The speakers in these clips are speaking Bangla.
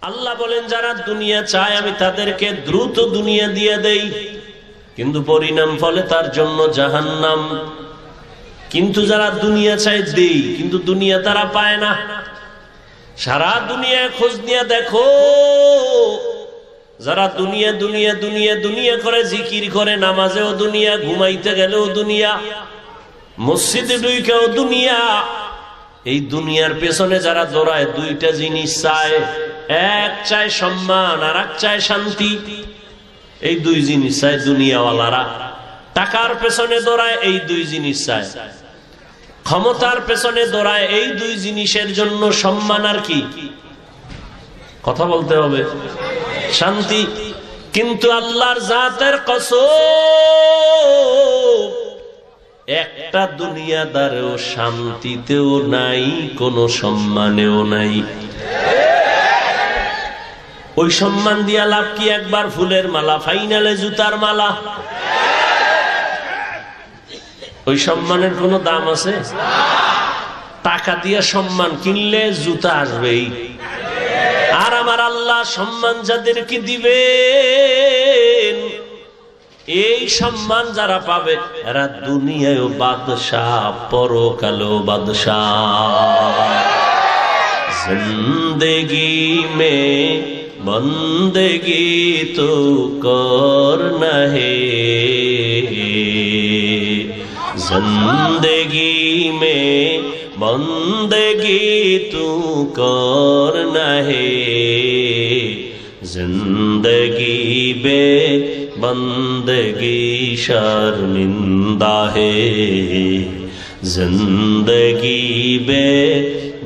আল্লাহ বলেন যারা দুনিয়া চায় আমি তাদেরকে দ্রুত দুনিয়া দিয়ে দেই, কিন্তু পরিণাম ফলে তার জন্য জাহান্নাম। কিন্তু যারা দুনিয়া চায় দেই, কিন্তু দুনিয়া তারা পায় না। সারা দুনিয়া খোঁজ নিয়ে দেখো, যারা দুনিয়া দুনিয়া দুনিয়া দুনিয়া করে, জিকির করে, নামাজেও দুনিয়া, ঘুমাইতে গেলেও দুনিয়া, মসজিদে ঢুকেও দুনিয়া, এই দুনিয়ার পেছনে যারা দৌড়ায় দুইটা জিনিস চায়, এক চায় সম্মান আর এক চায় শান্তি। এই দুই জিনিস চায় দুনিয়াওয়ালারা। টাকার পেছনে দৌড়ায়, এই দুই জিনিস চায়। ক্ষমতার পেছনে দৌড়ায়, এই দুই জিনিসের জন্য, সম্মান আর কি, কথা বলতে হবে, শান্তি। কিন্তু আল্লাহর জাতের কসম, একটা দুনিয়াদারেও শান্তিতেও নাই, কোন সম্মানেও নাই। ওই সম্মান দিয়া লাভ কি? একবার ফুলের মালা, ফাইনালে জুতার মালা। ওই সম্মানের কোনো দাম আছে? টাকা দিয়া সম্মান কিনলে জুতা আসবেই। আর আমার আল্লাহ সম্মান যাদেরকে দিবেন, এই সম্মান যারা পাবে এরা দুনিয়ায়ও বাদশাহ, পরকালেও বাদশাহ। জিন্দেগি মে বন্দেগি তো করনা হে, जिंदगी में बंदगी तू करना है, जिंदगी बे बंदगी शर्मिंदा है, जिंदगी बे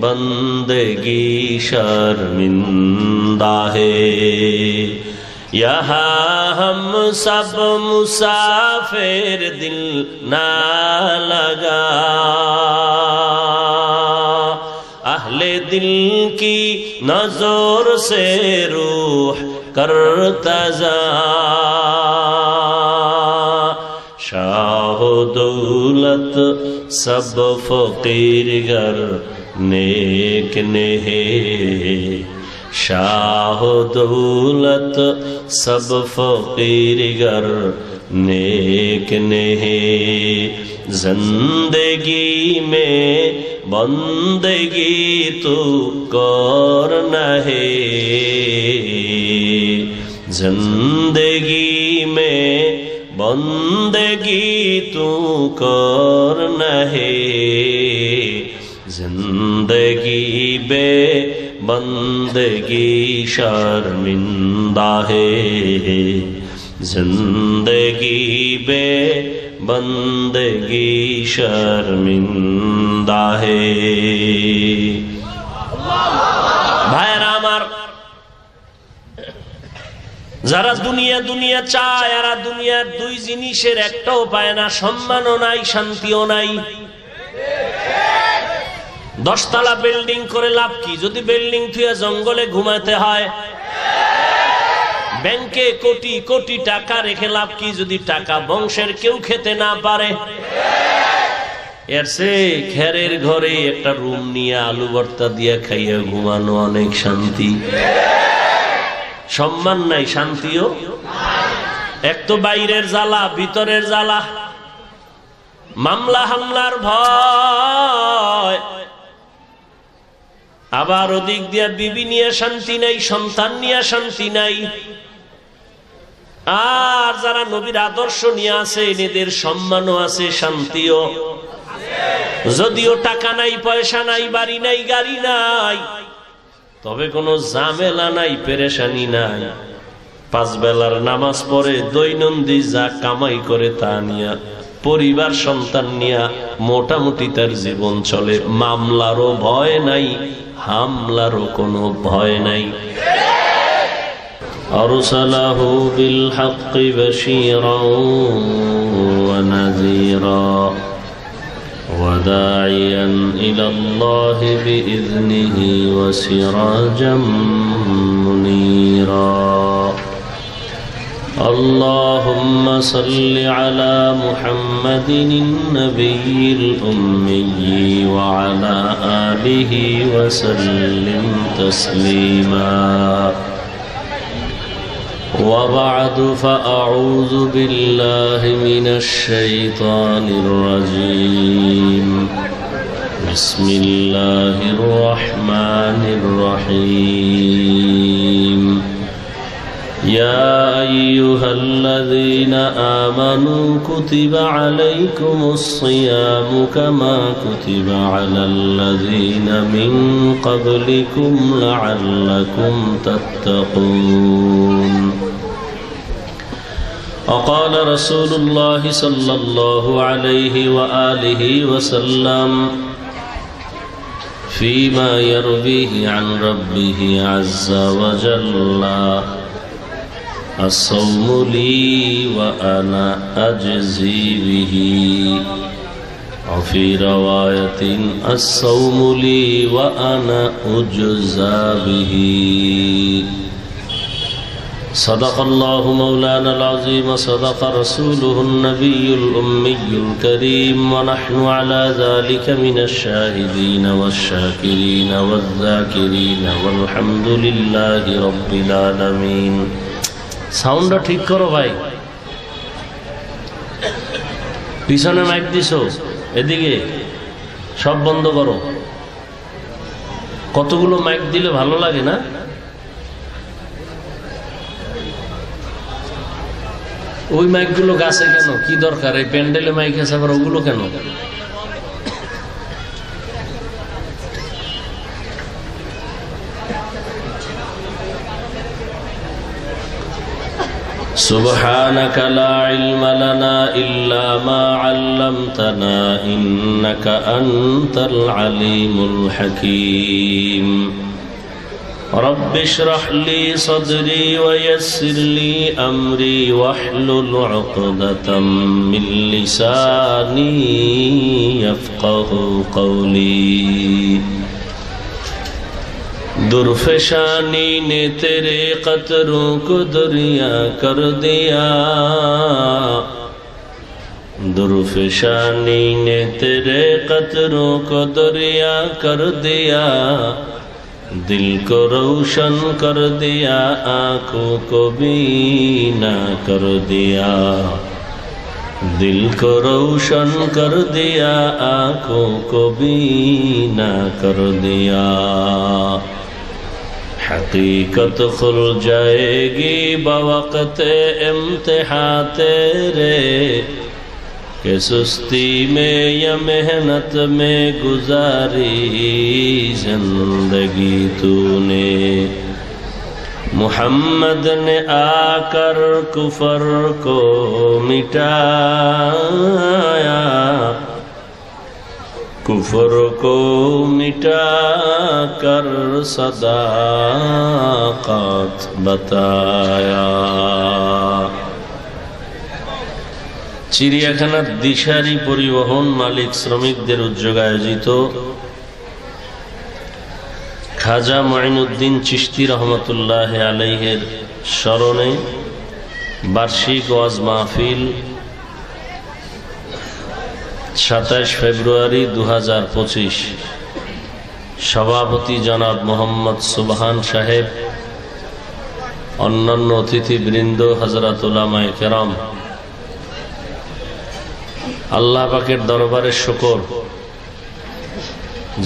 बंदगी शर्मिंदा है। यहाँ हम सब मुसाफिर, दिल ना लगा, अहले दिल की नजर से रूह करता जा, शाह दौलत सब फकीर गर नेक ने है, शाह दौलत सब फकीर गर नेक ने है, जिंदगी में बंदगी तो करना है, जिंदगी में बंदगी तो करना है, जिंदगी बे बंदगी शर्मिंदा है, जिंदगी बे बंदगी शर्मिंदा है। ভাইরা আমার, যারা দুনিয়া দুনিয়া চায়, এরা দুনিয়ার দুই জিনিসের একটাও পায় না, সম্মানও নাই, শান্তিও নাই। 10 তলা বিল্ডিং করে লাভ কি যদি বিল্ডিং থুয়ে জঙ্গলে ঘুমাতে হয়? ব্যাংকে কোটি কোটি টাকা রেখে লাভ কি যদি টাকা বংশের কেউ খেতে না পারে? এর চেয়ে খেরের ঘরে একটা রুম নিয়ে আলু ভর্তা দিয়ে খাইয়া ঘুমানো অনেক শান্তি। সম্মান নাই, শান্তিও। এক তো বাইরের জ্বালা, ভিতরের জ্বালা, মামলা হামলার ভয়, আবার ওদিক দিয়া বিবি নিয়ে শান্তি নাই, সন্তান নিয়ে শান্তি নাই। আর যারা নবীর আদর্শ নিয়ে আছে, এদের সম্মানও আছে, শান্তিও। যদিও টাকা নাই, পয়সা নাই, বাড়ি নাই, গাড়ি নাই, তবে কোনো ঝামেলা নাই, পেরেশানি নাই। 5 বেলার নামাজ পড়ে, দৈনন্দিন যা কামাই করে তা নিয়া, পরিবার সন্তান নিয়া মোটামুটি তার জীবন চলে। মামলারও ভয় নাই, হামলারও কোনো ভয় নাই। আরসালাহু বিল হাক্কি বাশীরাও ওয়া নাযীরা ওয়া দাঈয়ান ইলাল্লাহি বিইযনিহি ওয়া সিরাজাম মুনীরা। اللهم صل على محمد النبي الأمي وعلى آله وسلم تسليما وبعد فأعوذ بالله من الشيطان الرجيم بسم الله الرحمن الرحيم يا أيها الذين آمنوا كتب عليكم الصيام كما كتب على الذين من قبلكم لعلكم تتقون وقال رسول الله صلى الله عليه وآله وسلم فيما يرويه عن ربه عز وجل الصوم لي وأنا أجزي به وفي رواية الصوم لي وأنا أجزى به صدق الله مولانا العظيم صدق رسوله النبي الأمي الكريم ونحن على ذلك من الشاهدين والشاكرين والذاكرين والحمد لله رب العالمين সাউন্ডটা ঠিক করো ভাই পিছনে মাইক দিছো এদিকে সব বন্ধ করো কতগুলো মাইক দিলে ভালো লাগে না ওই মাইকগুলো গাছে কেন কি দরকার এই প্যান্ডেলে মাইক আছে আবার ওগুলো কেন سبحانك لا علم لنا إلا ما علمتنا إنك أنت العليم الحكيم رب اشرح لي صدري ويسر لي أمري واحلل عقدة من لساني يفقه قولي दुर्फशानी ने तेरे कतरों को दरिया कर दिया दुर्फशानी ने तेरे कतरों को दरिया कर दिया दिल को रोशन कर दिया आँखों को बीना कर दिया दिल को रोशन कर दिया आँखों को बीना कर दिया हकीकत खुल जाएगी बवक़्त इम्तिहान तेरे कि सुस्ती में या मेहनत में गुजारी जिंदगी तूने मुहम्मद ने आकर कुफर को मिटाया कुफर को मिटा कर सदाकत बताया চিড়িয়াখানার দিশারি পরিবহন মালিক শ্রমিকদের উদ্যোগে আয়োজিত খাজা মঈনুদ্দিন চিশতি রহমতুল্লাহ আলাইহির স্মরণে বার্ষিক ওয়াজ মাহফিল 27 ফেব্রুয়ারি 2025 সভাপতি জনাব মোহাম্মদ সুবহান সাহেব অন্যান্য অতিথিবৃন্দ হযরত উলামায়ে কেরাম আল্লাহ পাকের দরবারে শুকর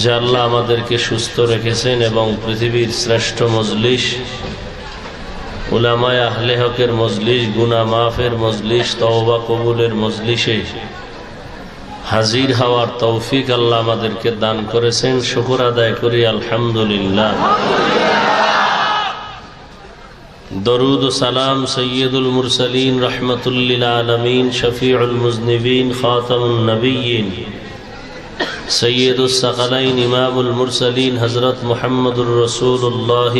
যে আল্লাহ আমাদেরকে সুস্থ রেখেছেন এবং পৃথিবীর শ্রেষ্ঠ মজলিস উলামায়ে আহলে হকের মজলিস গুনাহ মাফের মজলিস তওবা কবুলের মজলিসে হাজির হওয়ার তৌফিক আল্লাহ আমাদেরকে দান করেছেন শুকর আদায় করি আলহামদুলিল্লাহ দরুদ ও সালাম সৈয়দুল মুরসালিন রহমাতুল লিল আলামিন শফিউল মুজনিবিন খাতামুন নবিয়্যিন সৈয়দুস সাকালাইন ইমামুল মুরসালিন হযরত মুহাম্মদুর রাসূলুল্লাহ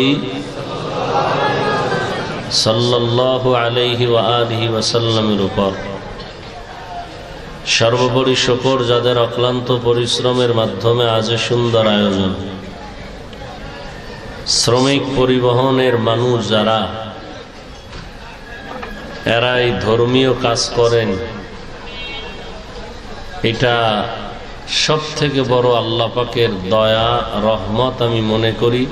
সাল্লাল্লাহু আলাইহি ওয়া আলিহি ওয়াসাল্লামের উপর সর্বোপরি শুকর যাদের অক্লান্ত পরিশ্রমের মাধ্যমে আজ সুন্দর আয়োজন শ্রমিক পরিবহনের মানুষ যারা এরা এই ধর্মীয় কাজ করেন, এটা সব থেকে বড় আল্লাহ পাকের দয়া রহমত আমি মনে করি।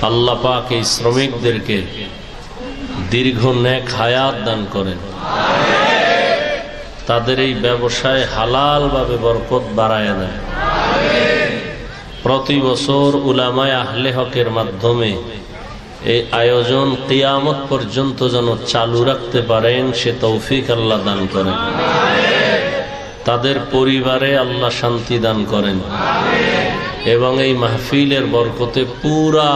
আল্লাহ পাক এই শ্রমিকদেরকে দীর্ঘ নেক হায়াত দান করেন, তাদের এই ব্যবসায় হালাল ভাবে বরকত বাড়ায় দেন। প্রতি বছর উলামায়ে আহলে হকের মাধ্যমে এই আয়োজন কিয়ামত পর্যন্ত যেন চালু রাখতে পারেন, সে তৌফিক আল্লাহ দান করেন। তাদের পরিবারে আল্লাহ শান্তি দান করেন এবং এই মাহফিলের বরকতে পুরা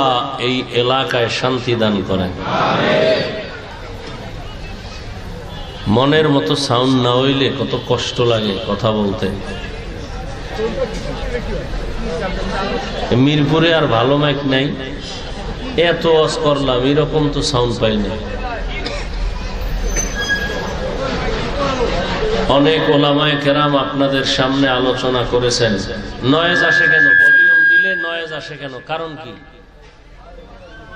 এই এলাকায় শান্তি দান করেন। মনের মতো সাউন্ড না হইলে কত কষ্ট লাগে কথা বলতে। মিরপুরে আর ভালো মাইক নাই, এত ওয়াজ করলাম এরকম তো সাউন্ড পাই না। অনেক ওলামায়ে কেরাম আপনাদের সামনে আলোচনা করেছেন। নয়েজ আসে কেন? ভলিউম দিলে নয়েজ আসে কেন? কারণ কি?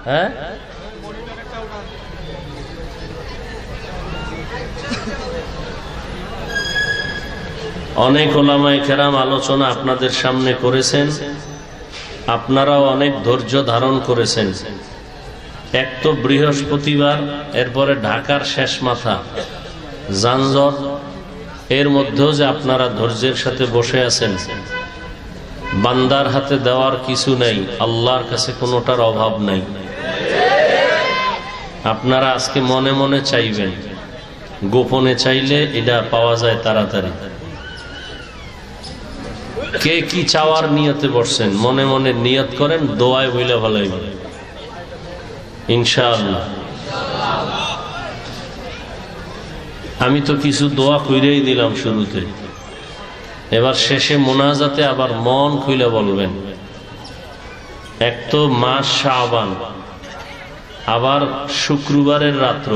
হ্যাঁ, অনেক ওলামায়ে কেরাম আলোচনা আপনাদের সামনে করেছেন, আপনারাও অনেক ধৈর্য ধারণ করেছেন। এক তো বৃহস্পতিবার, এরপরে ঢাকার শেষ মাথা, যানজট, এর মধ্যেও যে আপনারা ধৈর্যের সাথে বসে আছেন। বান্দার হাতে দেওয়ার কিছু নাই, আল্লাহর কাছে কোনোটার অভাব নাই। আপনারা আজকে মনে মনে চাইবেন, গোপনে চাইলে এটা পাওয়া যায় তাড়াতাড়ি। কে কি চাওয়ার নিয়তে বসছেন মনে মনে নিয়ত করেন, দোয়ায় বইলে ভালোই ইনশাআল্লাহ। আমি তো কিছু দোয়া কইরেই দিলাম শুরুতে, এবার শেষে মোনাজাতে আবার মন খুলে বলবেন। এক তো মাস শাবান, আবার শুক্রবারের রাত্র,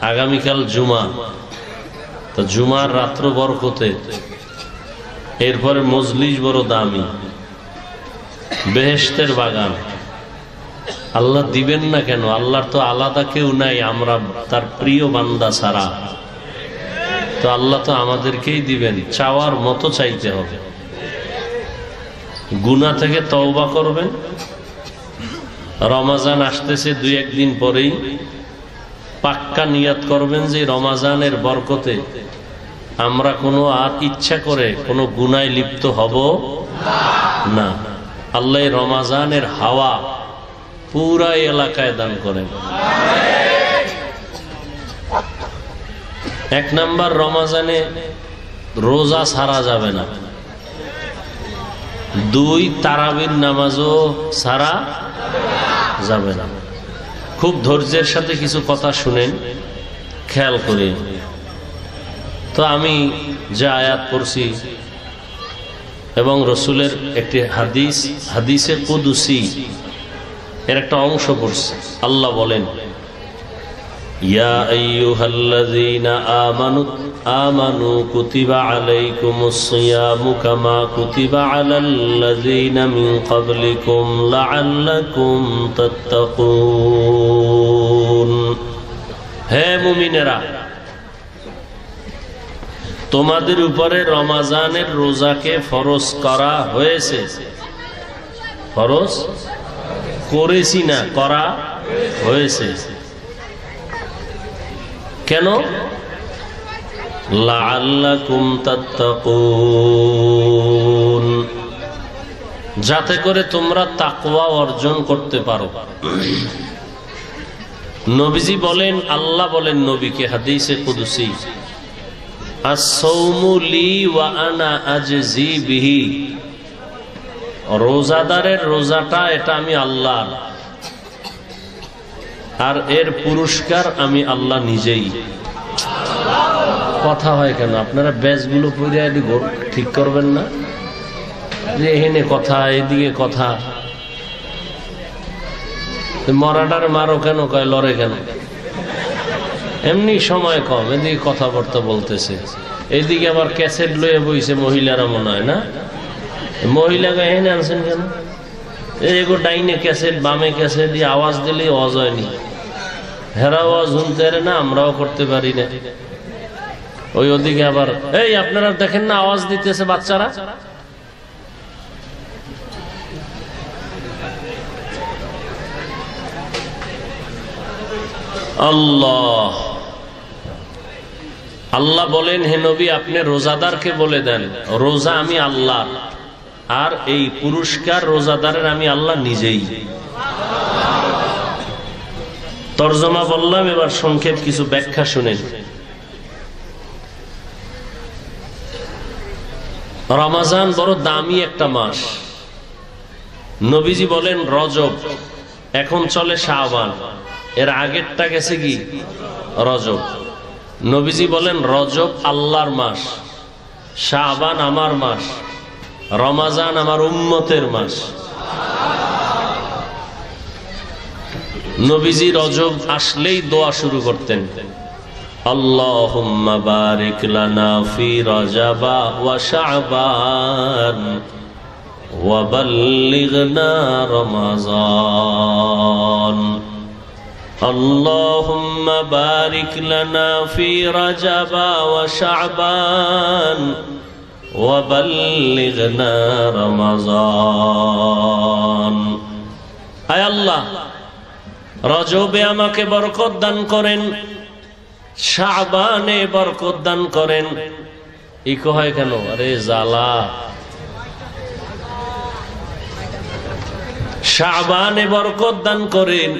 আগামীকাল জুমা, তো জুমার রাত্র বরকতে, এরপরে মজলিস বড় দামি, বেহেশতের বাগান। আল্লাহ দিবেন না কেন? আল্লাহর তো আলাদা কেউ নাই, আমরা তার প্রিয় বান্দা ছাড়া। তো আল্লাহ তো আমাদেরকেই দিবেন, চাওয়ার মতো চাইতে হবে। গুনাহ থেকে তওবা করবেন। রমাজান আসতেছে দুই একদিন পরেই, পাক্কা নিয়ত করবেন যে রমাজানের বরকতে আমরা কোনো আর ইচ্ছা করে কোনো গুনায় লিপ্ত হব না। আল্লাহ রমাজানের হাওয়া পুরা এলাকায় দান করেন। এক নাম্বার, রমাজানে রোজা ছাড়া যাবে না। দুই, তারাবির নামাজও ছাড়া যাবে না। খুব ধৈর্যের সাথে কিছু কথা শুনেন, খেয়াল করে। তো আমি যে আয়াত পড়ছি এবং রসুলের একটি হাদিস, হাদিসে কুদসি এর একটা অংশ পড়ছি। আল্লাহ বলেন, ইয়া আইয়ুহাল্লাযীনা আমানু কুতিবা আলাইকুমুস সিয়ামু কামা কুতিবা আলাল্লাযীনা মিন ক্বাবলিকুম লাআল্লাকুম তাত্তাকুন। হে মুমিনেরা, তোমাদের উপরে রমাজানের রোজাকে ফরজ করা হয়েছে। ফরজ করেছি না, করা হয়েছে। কেন? লাআল্লাকুম তাত্তাকুন, যাতে করে তোমরা তাকওয়া অর্জন করতে পারো। নবীজি বলেন, আল্লাহ বলেন নবীকে হাদিসে কুদসি, আস-সাওমু লি ওয়া আনা আজজি বিহি। রোজাদারের রোজাটা এটা আমি আল্লাহর, আর এর পুরস্কার আমি আল্লাহ নিজেই। কথা হয় কেন? আপনারা ব্যাচগুলো পড়ে ঠিক করবেন না যে এখানে কথা, এদিকে কথা। মরাটার মারো কেন, কয় লড়ে কেন? এমনি সময় কম, এদিকে কথাবার্তা বলতেছে, এইদিকে আবার ক্যাসেট লয়ে বইছে মহিলারা, মনে হয় না? মহিলাকে এনে আনছেন কেন? এগো ডাইনে ক্যাসেট, বামে ক্যাসেট দিয়ে আওয়াজ দিলেই অজয়নি। হেরাও শুনতে না, আমরাও করতে পারি না। ওই ওদিকে আবার এই আপনারা দেখেন না আওয়াজ দিতেছে বাচ্চারা। আল্লাহ আল্লাহ বলেন, হে নবী আপনি রোজাদারকে বলে দেন রোজা আমি আল্লাহ, আর এই পুরস্কার রোজাদারের আমি আল্লাহ নিজেই। তরজমা বললাম, এবার সংক্ষেপ কিছু ব্যাখ্যা শুনেন। রমজান বড় দামি একটা মাস। নবীজি বলেন রজব, এখন চলে শাবান, এর আগেরটা গেছে কি রজব। নবীজি বলেন রজব আল্লাহর মাস, শাবান আমার মাস, রমজান আমার উম্মতের মাস। নবীজি রজব আসলেই দোয়া শুরু করতেন, আল্লাহুম্মা বারিক লানা ফি রজবা ওয়া শাবান ওয়া বাল্লিগনা রমাযান। আল্লাহুম্মা বারিক লানা ফি রজবা ওয়া শাবান ওয়া বাল্লিগনা রমাযান। আয় আল্লাহ, রজবে আমাকে বরকত দান করেন, শাবানে বরকত দান করেন। ইকো হয় কেন? আরে জালা। শাবানে বরকত দান করেন,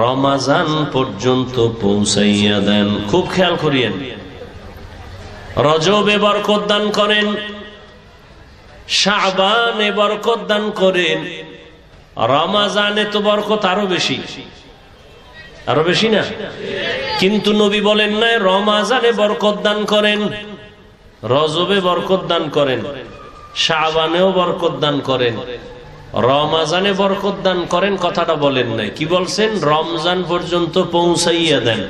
রমজান পর্যন্ত পৌঁছাইয়া দেন। খুব খেয়াল করিয়েন, রজবে বরকত দান করেন, শাবানে বরকত দান করেন, রমজানে তো বরকত আরো বেশি, আরো বেশি না? কিন্তু নবী বলেন না রমজানে বরকত দান করেন, রজবে বরকত দান করেন, শাবানেও বরকত দান করেন, রমজানে বরকত দান করেন, কথাটা বলেন নাই। কি বলছেন? রমজান পর্যন্ত পৌঁছাইয়া দেন।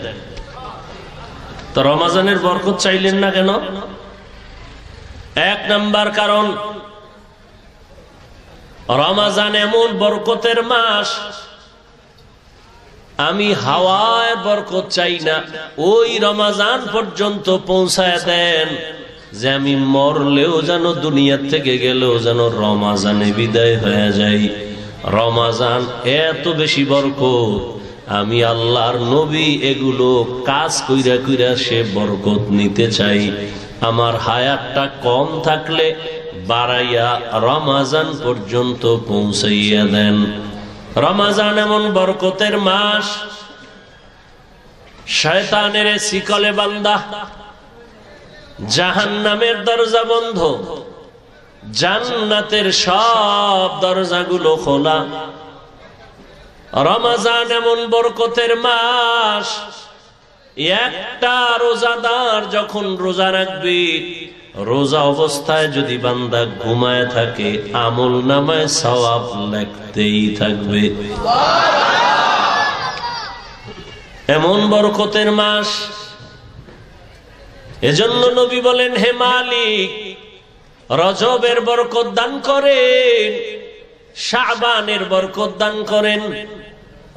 তো রমজানের বরকত চাইলেন না কেন? এক নাম্বার কারণ, রমজান এমন বরকতের মাস, আমি হাওয়ায় বরকত চাই না, ওই রমজান পর্যন্ত পৌঁছায় দেন যে আমি মরলেও যেন, দুনিয়া থেকে গেলেও যেন রমজানে বিদায় হয়ে যাই। রমজান এত বেশি বরকত, আমি আল্লাহর নবী এগুলো কাজ কইরা কইরা সে বরকত নিতে চাই। আমার হায়াতটা কম থাকলে বাড়াইয়া রমজান পর্যন্ত পৌঁছাইয়া দেন। রমজান এমন বরকতের মাস, শয়তানের শিকলে বান্দা, জাহান্নামের দরজা বন্ধ, জান্নাতের সব দরজাগুলো খোলা। রমজান এমন বরকতের মাস, একটা রোজাদার যখন রোজা রাখবে, রোজা অবস্থায় যদি বান্দা ঘুমায় থাকে, আমল নামায় সওয়াব লিখতেই থাকবে। এমন বরকতের মাস। এজন্য নবী বলেন, হে মালিক, রজবের বরকত দান করেন, শাবানের বরকত দান করেন,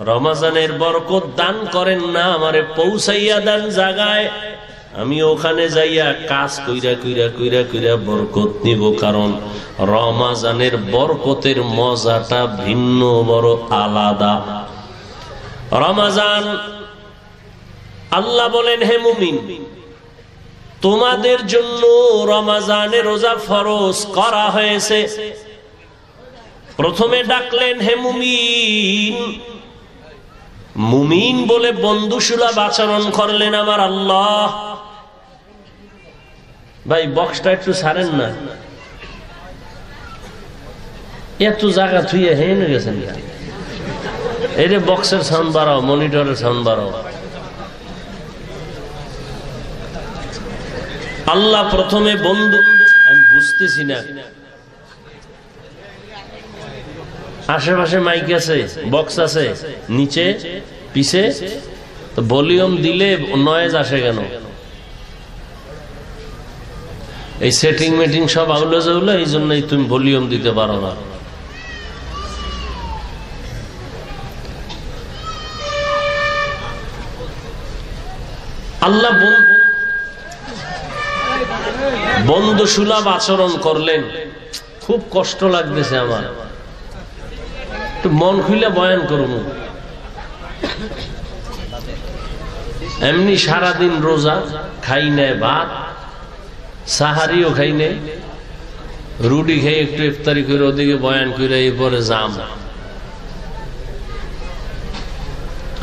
রমজানের বরকত দান করেন না, আমারে পৌঁছাইয়া দেন জায়গায়, আমি ওখানে যাইয়া কাজ কইরা কইরা কইরা কইরা বরকত নিব। কারণ রমজানের বরকতের মজাটা ভিন্ন, বড় আলাদা। রমজান, আল্লাহ বলেন, হে মুমিন, তোমাদের জন্য রমজানে রোজা ফরজ করা হয়েছে। প্রথমে ডাকলেন হে মুমিন, মুমিন বলে বন্ধুসুলভ আচরণ করলেন আমার আল্লাহ। ভাই বক্সটা একটু ছাড়েন না, এত জায়গা থুয়ে হেনে গেছেন। এই যে বক্সের সাউন্ড বাড়াও, মনিটরের সাউন্ড বাড়াও। আল্লাহ প্রথমে বন্ধু, আমি বুঝতেছি না, আশেপাশে মাইক আছে, বক্স আছে, নিচে পিছে, তো ভলিউম দিলে নয়েজ আসে কেন? এই সেটিং মেটিং সব আউলে যাউলে, এই জন্যই তুমি ভলিউম দিতে পারো না। আল্লাহ বন্ধু সুলভ আচরণ করলেন। খুব কষ্ট লাগতেছে আমার, একটু মন খুলে বয়ান করুন। এমনি সারাদিন রোজা, খাই নাই ভাত, সাহারিও খাই নাই, রুটি খেয়ে একটু ইফতারি করে ওদিকে বয়ান করে এরপরে জাম।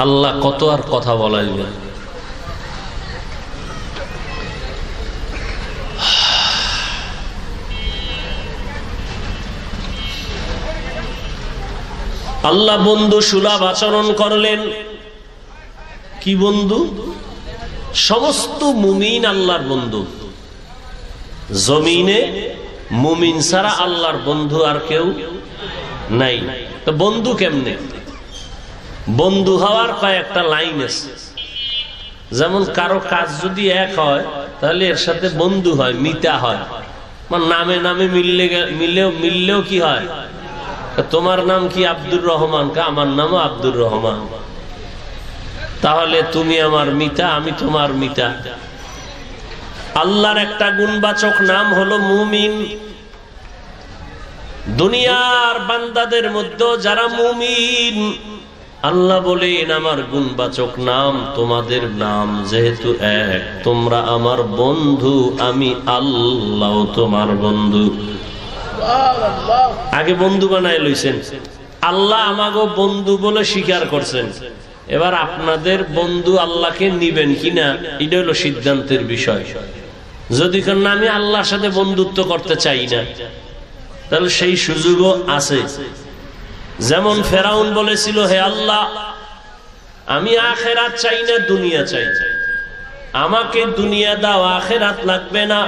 আল্লাহ কত আর কথা বলাইবে। আল্লাহ বন্ধু সুলভ আচরণ করলেন। কি বন্ধু? সমস্ত মুমিন আল্লাহর বন্ধু। জমিনে মুমিন ছাড়া আল্লাহর বন্ধু আর কেউ নাই। তো বন্ধু কেমনে? বন্ধু হওয়ার কয়েকটা লাইন আছে। যেমন কারো কাজ যদি এক হয় তাহলে এর সাথে বন্ধু হয়, মিতা হয়। নামে নামে মিললেও কি হয়? তোমার নাম কি? আব্দুর রহমান। আমার নামও আব্দুর রহমান। তাহলে তুমি আমার মিতা, আমি তোমার মিতা। আল্লাহর একটা গুণবাচক নাম হলো মুমিন। দুনিয়ার বান্দাদের মধ্যে যারা মুমিন, আল্লাহ বলেন আমার গুণবাচক নাম তোমাদের নাম যেহেতু এক, তোমরা আমার বন্ধু, আমি আল্লাহ তোমার বন্ধু। আগে বন্ধু বানায় লইছেন, আল্লাহ আমাকে বন্ধু বলে স্বীকার করছেন। এবার আপনাদের বন্ধু আল্লাহকে নিবেন কিনা এটা হলো সিদ্ধান্তের বিষয়। যদি না আমি আল্লাহর সাথে বন্ধুত্ব করতে চাই না, তাহলে সেই সুযোগও আছে। যেমন ফেরাউন বলেছিল, হে আল্লাহ, আমি আখেরাত চাই না, দুনিয়া চাই, আমাকে দুনিয়া দাও, আখেরাত লাগবে না।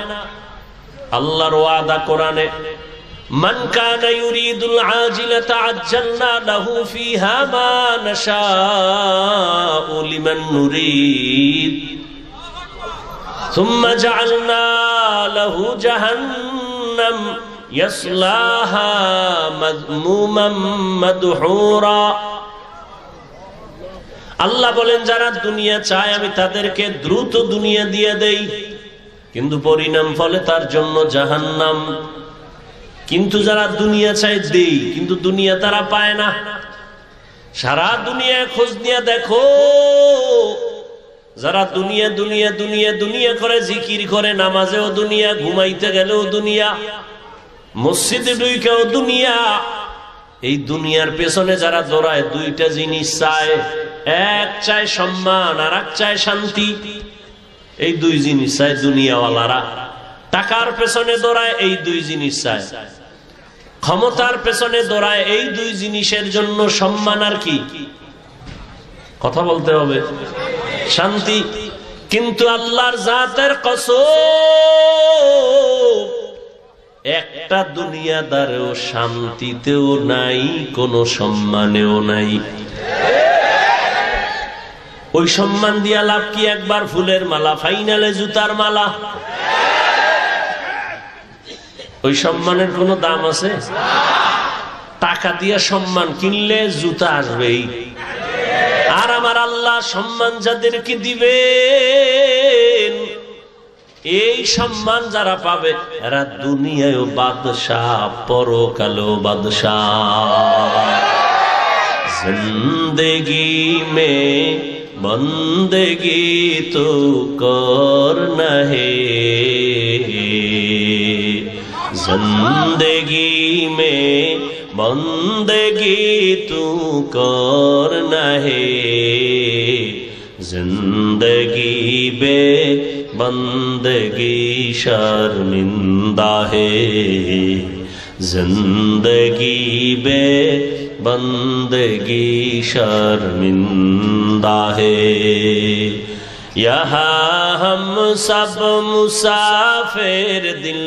আল্লাহর ওয়াদা কোরআনে, মান কানা ইউরিদুল আজিলাতা আজ্জালনা লাহু ফিহা মা নাশাউ লিমান নুরিদ সুম্মা জাআলনা লাহু জাহান্নাম ইয়াসলাহা মাযমুমান মাদহুরা। আল্লাহ বলেন যারা দুনিয়া চায় আমি তাদেরকে দ্রুত দুনিয়া দিয়ে দেই, কিন্তু পরিণাম ফলে তার জন্য জাহান্নাম। কিন্তু যারা দুনিয়া চায় দেই, কিন্তু দুনিয়া তারা পায় না। সারা দুনিয়া খোঁজ নিয়ে দেখো, যারা দুনিয়া দুনিয়া দুনিয়া দুনিয়া করে, জিকির করে, নামাজেও দুনিয়া, ঘুমাইতে গেলেও দুনিয়া, মসজিদে ঢুকেও দুনিয়া, এই দুনিয়ার পেছনে যারা দৌড়ায় দুইটা জিনিস চায়। এক চায় সম্মান, আর এক চায় শান্তি। এই দুই জিনিস চায় দুনিয়াওয়ালারা। টাকার পেছনে দৌড়ায়, এই দুই জিনিস চায়। ক্ষমতার পেছনে দৌড়ায়, এই দুই জিনিসের জন্য। সম্মান আর কি? কথা বলতে হবে, শান্তি। কিন্তু আল্লাহর জাতের কসম, একটা দুনিয়াদারেও শান্তিতেও নাই, কোনো সম্মানেও নাই। ওই সম্মান দিয়া লাভ কি? একবার ফুলের মালা, ফাইনালে জুতার মালা। ওই সম্মানের কোনো দাম আছে? টাকা দিয়া সম্মান কিনলে জুতা আসবেই। আর আমার আল্লাহ সম্মান যাদেরকে দিবেন, এই সম্মান যারা পাবে এরা দুনিয়ায় বাদশাহ, পরকালেও বাদশাহ। জিন্দেগি মে বন্দেগি তো করনা হে, जिंदगी में बंदगी तू करना है, जिंदगी बे बंदगी शर्मिंदा है, जिंदगी बे बंदगी शर्मिंदा है। यहाँ हम सब मुसाफिर, दिल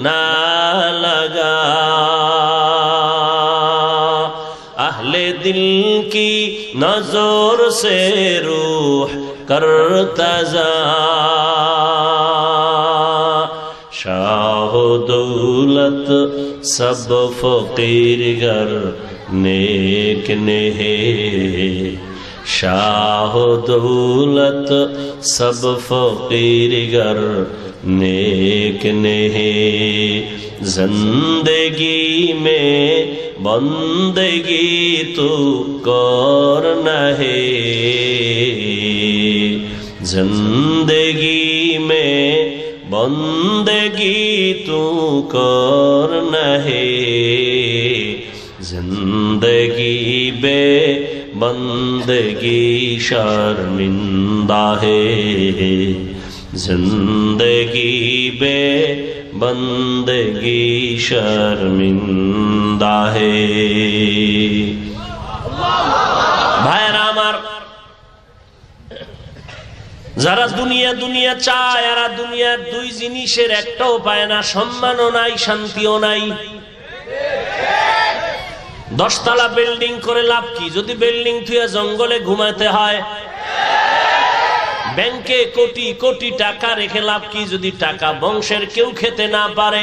ना लगा, अहले दिल की नजर से रूह करतजा, शाह दौलत सब फकीर गर नेक ने है, शाह दौलत सब फकीर गर नेक नहीं जिंदगी में बंदगी तू कर नहीं जिंदगी में बंदगी तू कर नहीं जिंदगी बे बंदगी शर्मिंदा है जिंदगी बे बंदगी शर्मिंदा है। भाईरा आमार যারা দুনিয়া দুনিয়া চায় আর দুনিয়ার দুই জিনিসের একটাও পায় না, সম্মানও নাই শান্তিও নাই। 10 তলা বিল্ডিং করে লাভ কি যদি বিল্ডিং থুয়া জঙ্গলে ঘুমাতে হয়? ব্যাংকে কোটি কোটি টাকা রেখে লাভ কি যদি টাকা বংশের কেউ খেতে না পারে?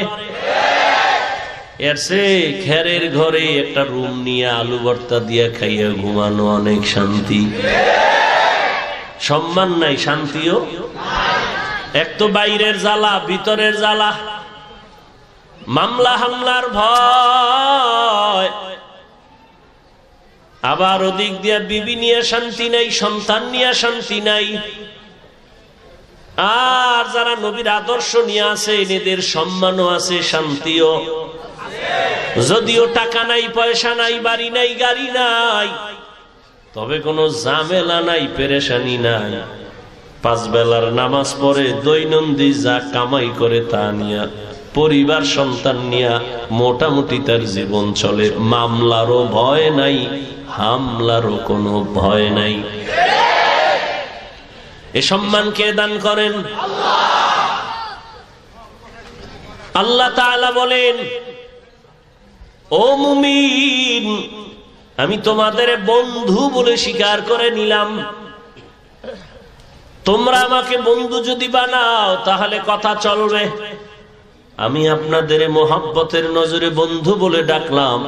এর চেয়ে খেরের ঘরে একটা রুম নিয়ে আলু ভর্তা দিয়ে খাইয়া ঘুমানো অনেক শান্তি। সম্মান নাই, শান্তিও। এক তো বাইরের জ্বালা, ভিতরের জ্বালা, মামলা হামলার ভয়, আবার ওদিক দিয়া বিবি নিয়ে শান্তি নাই, সন্তান নিয়ে শান্তি নাই। আর যারা নবীর আদর্শ নিয়ে আছে এদের সম্মানও আছে, শান্তিও। যদিও টাকা নাই, পয়সা নাই, বাড়ি নাই, গাড়ি নাই, তবে কোনো ঝামেলা নাই, পেরেশানি নাই। 5 বেলার নামাজ পড়ে দৈনন্দিন যা কামাই করে তা নিয়া পরিবার সন্তান নিয়া মোটামুটি তার জীবন চলে। মামলারও ভয় নাই, হামলারও কোনো ভয় নাই। এ সম্মান কে দান করেন? আল্লাহ তাআলা বলেন, ও মুমিন, আমি তোমাদের বন্ধু বলে স্বীকার করে নিলাম। তোমরা আমাকে বন্ধু যদি বানাও তাহলে কথা চলবে। আমি আপনাদের মোহাব্বতের নজরে বন্ধু বলে ডাকলাম,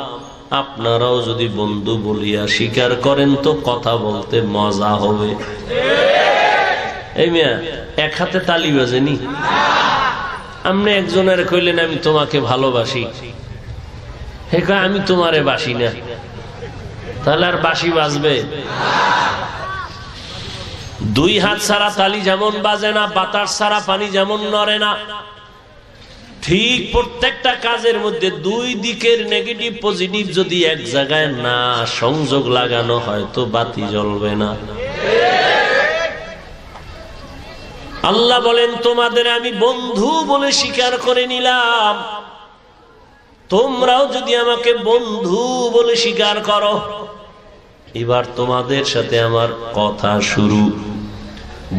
আপনারাও যদি বন্ধু বলিয়া স্বীকার করেন তো কথা বলতে মজা হবে। এই মিয়া এক হাতে তালি বাজেনি? আপনি একজনের কইলেন আমি তোমাকে ভালোবাসি, হে কয় আমি তোমারে বাসি না, তাহলে আর বাঁশি বাজবে? 2 হাত ছাড়া তালি যেমন বাজে না, বাতাস ছাড়া পানি যেমন নড়ে না, ঠিক প্রত্যেকটা কাজের মধ্যে 2 দিকের নেগেটিভ পজিটিভ যদি এক জায়গায় না সংযোগ লাগানো হয় তো বাতি জ্বলবে না। আল্লাহ বলেন, তোমাদের আমি বন্ধু বলে স্বীকার করে নিলাম, তোমরাও যদি আমাকে বন্ধু বলে স্বীকার করো, এবার তোমাদের সাথে আমার কথা শুরু।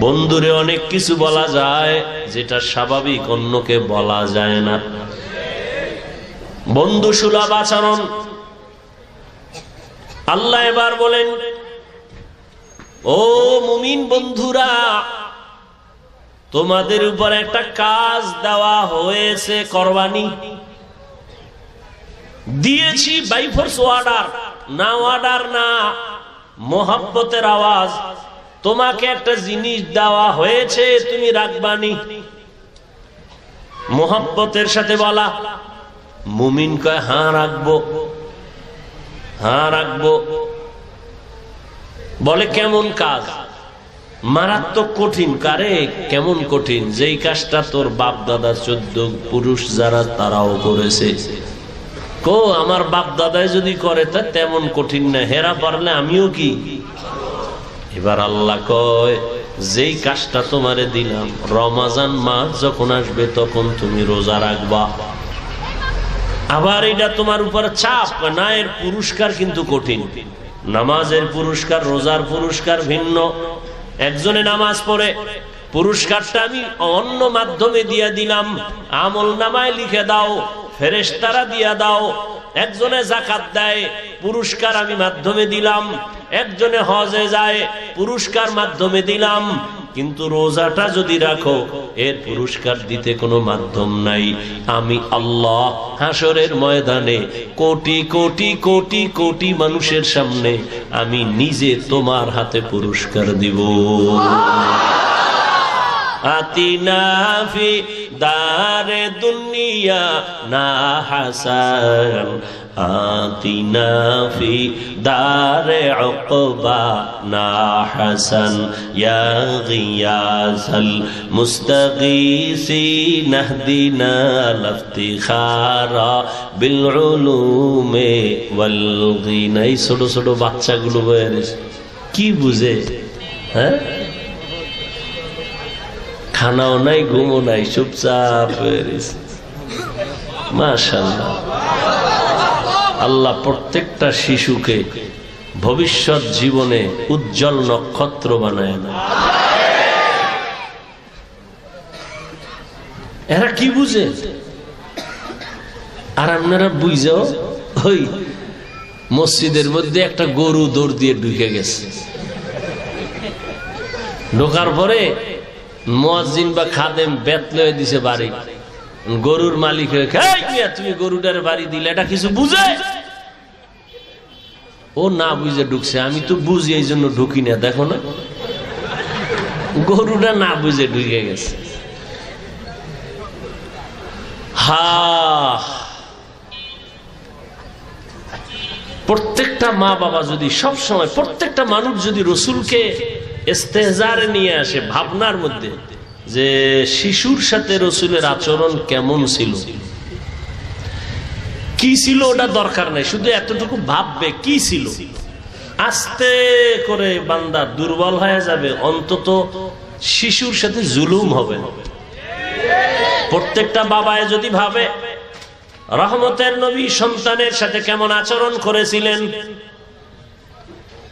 বন্ধুরে অনেক কিছু বলা যায় যেটা স্বাভাবিক অন্যকে বলা যায় না। বন্ধু সুলভ আচরণ। আল্লাহ এবার বলেন, ও মুমিন বন্ধুরা, তোমাদের উপর একটা কাজ দেওয়া হয়েছে, করবানি দিয়েছি বাই ফোর্স অর্ডার, না অর্ডার না, মোহাব্বতের আওয়াজ। তোমাকে একটা জিনিস দেওয়া হয়েছে, তুমি রাখবানি। মোহাব্বতের সাথে বলা। মুমিন কয় হ্যাঁ রাখবো, হ্যাঁ রাখবো। বলে কেমন কাজ? মারাত্মক কঠিন। কারে কেমন কঠিন? যেই কাজটা তোর বাপ দাদা 14 পুরুষ যারা তারাও করেছে। কো আমার বাপ দাদাই যদি করে তা তেমন কঠিন না, হেরা পারলে আমিও কি? এবার আল্লাহ কয়, যেই কাজটা তোমারে দিলাম, রমজান মাস যখন আসবে তখন তুমি রোজা রাখবা। আবার এটা তোমার উপর চাপ না, এর পুরস্কার কিন্তু কঠিন। নামাজের পুরস্কার, রোজার পুরস্কার ভিন্ন। একজনে নামাজ পড়ে, পুরস্কারটা আমি অন্য মাধ্যমে দিয়ে দিলাম, আমল নামায় লিখে দাও, ফেরেশতারা দিয়া দাও। একজনে যাকাত দেয়, পুরস্কার আমি মাধ্যমে দিলাম। একজনে হজে যায়, পুরস্কার মাধ্যমে দিলাম। কিন্তু রোজাটা যদি রাখো এর পুরস্কার দিতে কোনো মাধ্যম নাই। আমি আল্লাহ হাসরের ময়দানে কোটি কোটি কোটি কোটি মানুষের সামনে আমি নিজে তোমার হাতে পুরস্কার দিব। আতিনা ফি দারে দুনিয়া না হাসান, আতিনা ফি দারে উকবা না হাসান, ইয়া গিয়াসাল মুস্তাগীসিন ইহদিনা লিফতিখারা বিল উলুমে ওয়াল গিনা। এই ছোট ছোট বাচ্চাগুলো কি বুঝে? হ্যাঁ, খানাও নাই, ঘুমও নাই, চুপচাপ মাশাআল্লাহ। আল্লাহ প্রত্যেকটা শিশুকে ভবিষ্যৎ জীবনে উজ্জ্বল নক্ষত্র বানায় না। এরা কি বুঝে? আর আপনারা বুঝাও, ওই মসজিদের মধ্যে একটা গরু দৌড় দিয়ে ঢুকে গেছে, ঢোকার পরে মুয়াজ্জিন বা খাদেম বেত লয়ে দিছে বাড়ি, গরুর মালিক তুমি গরুটার বাড়ি দিলে, এটা কিছু বুঝে? ও না বুঝে ঢুকছে, আমি তো বুঝি এই জন্য ঢুকি না। দেখো না, গরুটা না বুঝে ঢুকে গেছে। প্রত্যেকটা মা বাবা যদি সব সময়, প্রত্যেকটা মানুষ যদি রসুলকে ইস্তেহজারে নিয়ে আসে ভাবনার মধ্যে, যে শিশুর সাথে রসুলের আচরণ কেমন ছিল, কি ছিল, ওটা দরকার নাই, শুধু এতটুকু ভাববে কি ছিল। আস্তে করে বান্দা দুর্বল হয়ে যাবে, অন্তত শিশুর সাথে জুলুম হবে না। প্রত্যেকটা বাবায় যদি ভাবে রহমতের নবী সন্তানের সাথে কেমন আচরণ করেছিলেন,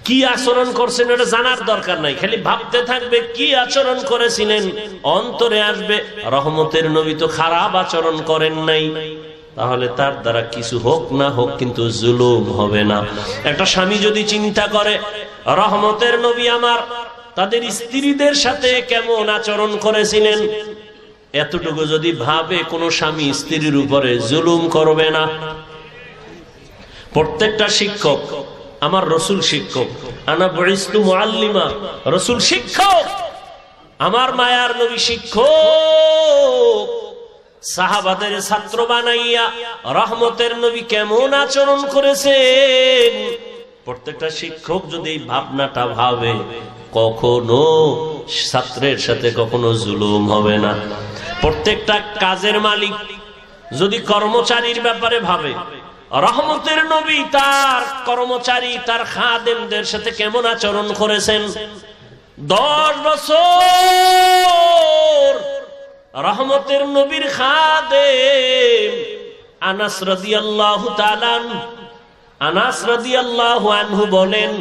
কি আচরণ করছেন এটা জানার দরকার নাই, খালি ভাবতে থাকবে কি আচরণ করেছিলেন, অন্তরে আসবে রহমতের নবী তো খারাপ আচরণ করেন নাই, তাহলে তার দ্বারা কিছু হোক না হোক কিন্তু জুলুম হবে না। একটা স্বামী যদি চিন্তা করে রহমতের নবী আমার তাদের স্ত্রীদের সাথে কেমন আচরণ করেছিলেন, এতটুকু যদি ভাবে, কোন স্বামী স্ত্রীর উপরে জুলুম করবে না। প্রত্যেকটা শিক্ষক, আমার রসুল শিক্ষক, আনা বুইস্তু মুআল্লিমা, রসুল শিক্ষক, আমার মায়ার নবী শিক্ষক। সাহাবাদের ছাত্র বানাইয়া রহমতের নবী কেমন আচরণ করেছেন, প্রত্যেকটা শিক্ষক যদি এই ভাবনাটা ভাবে, কখনো ছাত্রের সাথে কখনো জুলুম হবে না। প্রত্যেকটা কাজের মালিক যদি কর্মচারীর ব্যাপারে ভাবে, রহমতের নবী তার কর্মচারী, তার খাদেমদের সাথে কেমন আচরণ করেছেন। 10 বছর রহমতের নবীর খাদেম আনাস রাদিয়াল্লাহু তাআলা, আনাস রাদিয়াল্লাহু আনহু বলেন,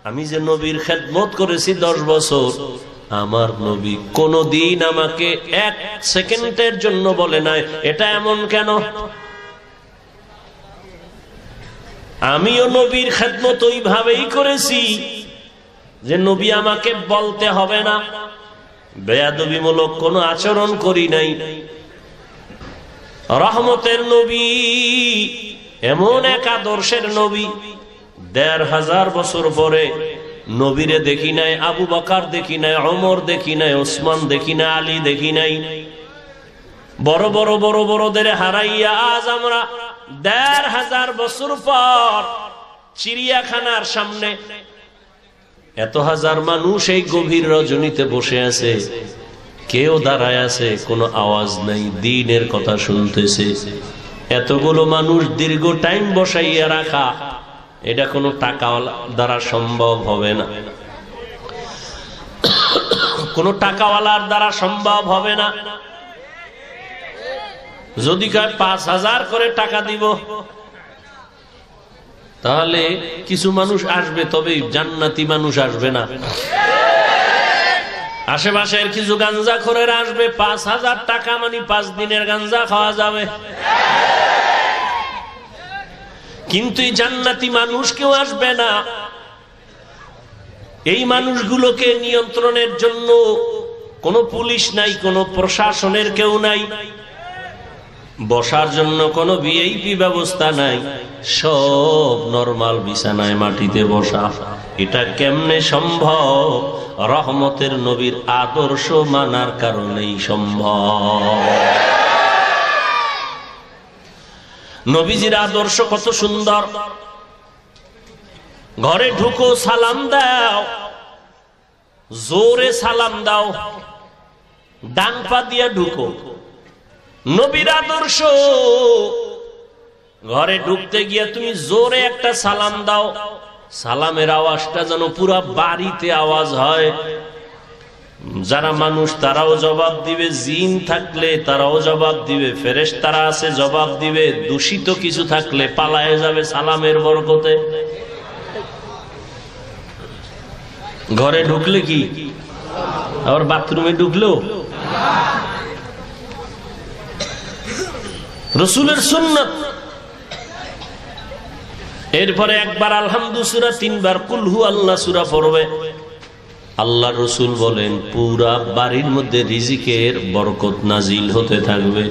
আমি যে নবীর খেদমত করেছি 10 বছর, আমার নবী কোনদিন আমাকে 1 সেকেন্ডের জন্য বলে নাই এটা এমন কেন। আমিও নবীর খেদমত ওইভাবেই করেছি যে নবী আমাকে বলতে হবে না, বেয়াদবিমূলক কোনো আচরণ করি নাই। রহমতের নবী এমন এক আদর্শের নবী, 1500 বছর পরে নবীরে দেখি নাই, আবু বকর দেখি নাই, ওমর দেখি নাই, ওসমান দেখি নাই, আলী দেখি নাই। বড় বড় বড় বড়দের হারাইয়া আজ আমরা 1500 বছর পর চিড়িয়াখানার সামনে এত হাজার মানুষ এই গভীর রজনীতে বসে আছে, কেউ দাঁড়ায় আছে, কোনো আওয়াজ নাই, দ্বীনের কথা শুনতেছে। এতগুলো মানুষ দীর্ঘ টাইম বসাইয়া রাখা, এটা কোনো টাকা দ্বারা সম্ভব হবে না, কোনো টাকাওয়ালার দ্বারা সম্ভব হবে না। যদি কয় 5000 করে টাকা দিব, তাহলে কিছু মানুষ আসবে, তবে জান্নাতি মানুষ আসবে না। আশেপাশের কিছু গাঞ্জাখোরের আসবে, 5000 টাকা মানে 5 দিনের গাঞ্জা খাওয়া যাবে। কিন্তু এই জান্নাতি মানুষ কেউ আসবে না। এই মানুষগুলোকে নিয়ন্ত্রণের জন্য কোনো পুলিশ নাই, কোনো প্রশাসনের কেউ নাই, বসার জন্য কোনো ভিআইপি ব্যবস্থা নাই, সব নরমাল বিছানায় মাটিতে বসা। এটা কেমনে সম্ভব? রহমতের নবীর আদর্শ মানার কারণেই সম্ভব। নবীজির আদর্শ কত সুন্দর। ঘরে ঢুকো, সালাম দাও, জোরে সালাম দাও, ডান পা দিয়া ঢুকো। নবীর আদর্শ। ঘরে ঢুকতে গিয়া তুমি জোরে একটা সালাম দাও, সালামের আওয়াজটা যেন পুরা বাড়িতে আওয়াজ হয়। যারা মানুষ তারাও জবাব দিবে, জিন থাকলে তারাও জবাব দিবে, ফেরেশতারা আছে জবাব দিবে, দূষিত কিছু থাকলে পালায়ে যাবে সালামের বরকতে। ঘরে ঢুকলে কি আবার বাথরুমে ঢুকলেও রসুলের সুন্নাত। এরপরে একবার আলহামদু সূরা, 3 বার কুল হু আল্লাহ সূরা পড়বে। আল্লাহ রসুল বলেন পুরা বাড়ির মধ্যে রিজিকের বরকত নাজিল হতে থাকবে।